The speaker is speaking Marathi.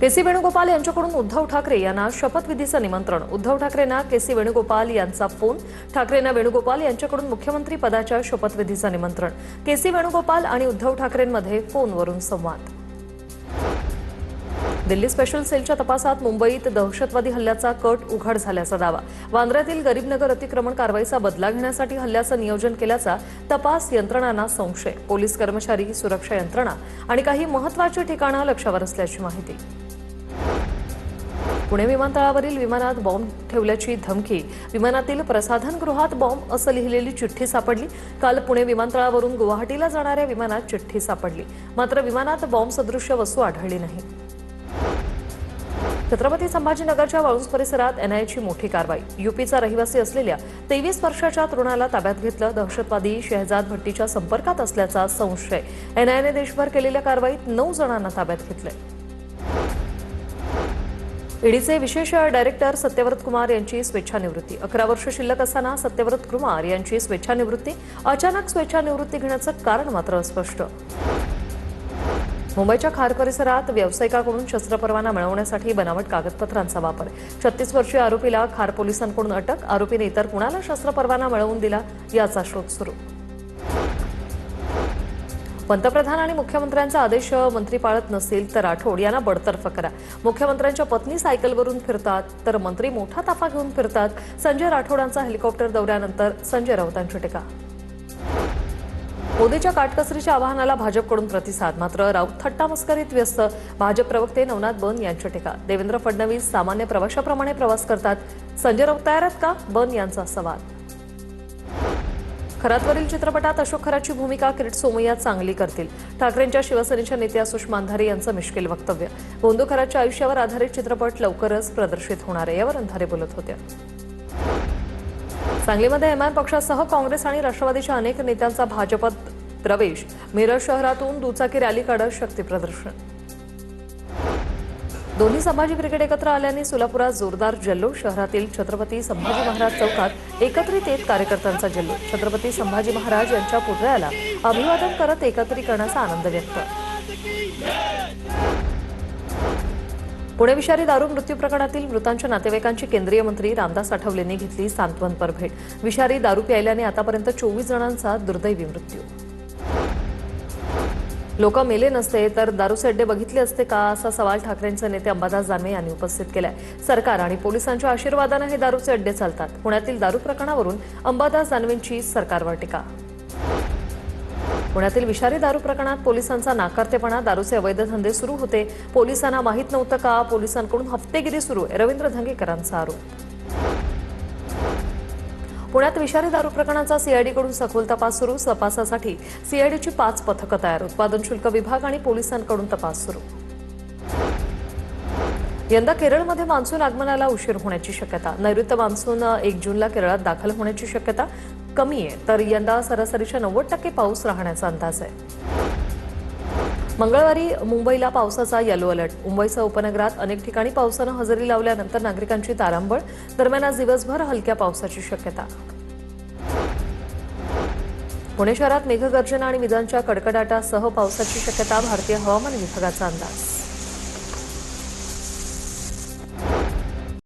के.सी. वेणुगोपाल यांच्याकडून उद्धव ठाकरे यांना शपथविधीचं निमंत्रण। उद्धव ठाकरेंना के.सी. वेणुगोपाल यांचा फोन। ठाकरेंना वेणुगोपाल यांच्याकडून मुख्यमंत्री पदाच्या शपथविधीचं निमंत्रण। के.सी. वेणुगोपाल आणि उद्धव ठाकरेंमध्ये फोनवरून संवाद। दिल्ली स्पेशल सेलच्या तपासात मुंबईत दहशतवादी हल्ल्याचा कट उघड झाल्याचा दावा। वांद्र्यातील गरीबनगर अतिक्रमण कारवाईचा बदला घेण्यासाठी हल्ल्याचं नियोजन केल्याचा तपास यंत्रणांना संशय। पोलीस कर्मचारी, सुरक्षा यंत्रणा आणि काही महत्त्वाची ठिकाणं लक्षावर असल्याची माहिती। पुणे विमानतळावरील विमानात बॉम्ब ठेवल्याची धमकी। विमानातील प्रसाधनगृहात बॉम्ब असं लिहिलेली चिठ्ठी सापडली। काल पुणे विमानतळावरून गुवाहाटीला जाणाऱ्या विमानात चिठ्ठी सापडली, मात्र विमानात बॉम्ब सदृश्य वस्तू आढळली नाही। छत्रपती संभाजीनगरच्या वाळूज परिसरात एनआयएची मोठी कारवाई। यूपीचा रहिवासी असलेल्या 23 वर्षाच्या तरुणाला ताब्यात घेतलं। दहशतवादी शहजाद भट्टीच्या संपर्कात असल्याचा संशय। एनआयएने देशभर केलेल्या कारवाईत 9 जणांना ताब्यात घेतले। ईडीचे विशेष डायरेक्टर सत्यव्रत कुमार यांची स्वेच्छानिवृत्ती। 11 वर्ष शिल्लक असताना सत्यव्रत कुमार यांची स्वेच्छानिवृत्ती। अचानक स्वेच्छानिवृत्ती घेण्याचं कारण मात्र अस्पष्ट। मुंबईच्या खार परिसरात व्यावसायिकाकडून शस्त्र परवाना मिळवण्यासाठी बनावट कागदपत्रांचा वापर। 36 वर्षीय आरोपीला खार पोलिसांकडून अटक। आरोपीने इतर कुणाला शस्त्र परवाना मिळवून दिला याचा शोध सुरू। पंतप्रधान आणि मुख्यमंत्र्यांचा आदेश मंत्री पाळत नसतील तर राठोड यांना बडतर्फ करा। मुख्यमंत्र्यांच्या पत्नी सायकलवरून फिरतात तर मंत्री मोठा ताफा घेऊन फिरतात। संजय राठोडांचा हेलिकॉप्टर दौऱ्यानंतर संजय राऊतांची टीका। मोदीच्या काटकसरीच्या आवाहनाला भाजपकडून प्रतिसाद, मात्र राऊत थट्टा मस्करीत व्यस्त। भाजप प्रवक्ते नवनाथ बन यांची टीका। देवेंद्र फडणवीस सामान्य प्रवाशाप्रमाणे प्रवास करतात, संजय राऊत तयार आहेत का? बन यांचा सवाल। खरातवरील चित्रपटात अशोक खराची भूमिका किरीट सोमय्या चांगली करतील। ठाकरेंच्या शिवसेनेच्या नेत्या सुषमा अंधारे यांचं मिश्किल वक्तव्य। गोंदू खराच्या आयुष्यावर आधारित चित्रपट लवकरच प्रदर्शित होणार आहे, यावर अंधारे बोलत होते। सांगलीमध्ये एमआयएम पक्षासह काँग्रेस आणि राष्ट्रवादीच्या अनेक नेत्यांचा भाजपात प्रवेश। मिरज शहरातून दुचाकी रॅली काढत शक्ती प्रदर्शन। दोन्ही संभाजी ब्रिगेड एकत्र आल्याने सोलापुरात जोरदार जल्लोष। शहरातील छत्रपती संभाजी महाराज चौकात एकत्रित येत कार्यकर्त्यांचा जल्लोष। छत्रपती संभाजी महाराज यांच्या पुतळ्याला अभिवादन करत एकत्रीकरणाचा आनंद व्यक्त। पुणे विषारी दारू मृत्यू प्रकरणातील मृतांच्या नातेवाईकांची केंद्रीय मंत्री रामदास आठवलेंनी घेतली सांत्वनपर भेट। विषारी दारू प्यायल्याने आतापर्यंत 24 जणांचा दुर्दैवी मृत्यू। लोक मेले नसते तर दारूचे अड्डे बघितले असते का, असा सवाल ठाकरेंचे नेते अंबादास दानवे यांनी उपस्थित केलाय। सरकार आणि पोलिसांच्या आशीर्वादाने हे दारूचे अड्डे चालतात। पुण्यातील दारू प्रकरणावरून अंबादास दानवेंची सरकारवर टीका। पुण्यातील विषारी दारू प्रकरणात पोलिसांचा नाकारतेपणा। दारूचे अवैध धंदे सुरू होते, पोलिसांना माहीत नव्हतं का? पोलिसांकडून हफ्तेगिरी सुरू आहे, रवींद्र धंगेकरांचा आरोप। पुण्यात विषारी दारू प्रकरणाचा सीआयडीकडून सखोल तपास सुरू। तपासासाठी सीआयडीची 5 पथकं तयार। उत्पादन शुल्क विभाग आणि पोलिसांकडून तपास सुरू। यंदा केरळमध्ये मान्सून आगमनाला उशीर होण्याची शक्यता। नैऋत्य मान्सून 1 जूनला केरळात दाखल होण्याची शक्यता कमी आहे, तर यंदा सरासरीच्या 90% पाऊस राहण्याचा अंदाज आहे। मंगळवारी मुंबईला पावसाचा येलो अलर्ट। मुंबईसह उपनगरात अनेक ठिकाणी पावसानं हजेरी लावल्यानंतर नागरिकांची तारांबळ। दरम्यान आज दिवसभर हलक्या पावसाची शक्यता। पुणे शहरात मेघगर्जना आणि विजांच्या कडकडाटासह पावसाची शक्यता। भारतीय हवामान विभागाचा अंदाज।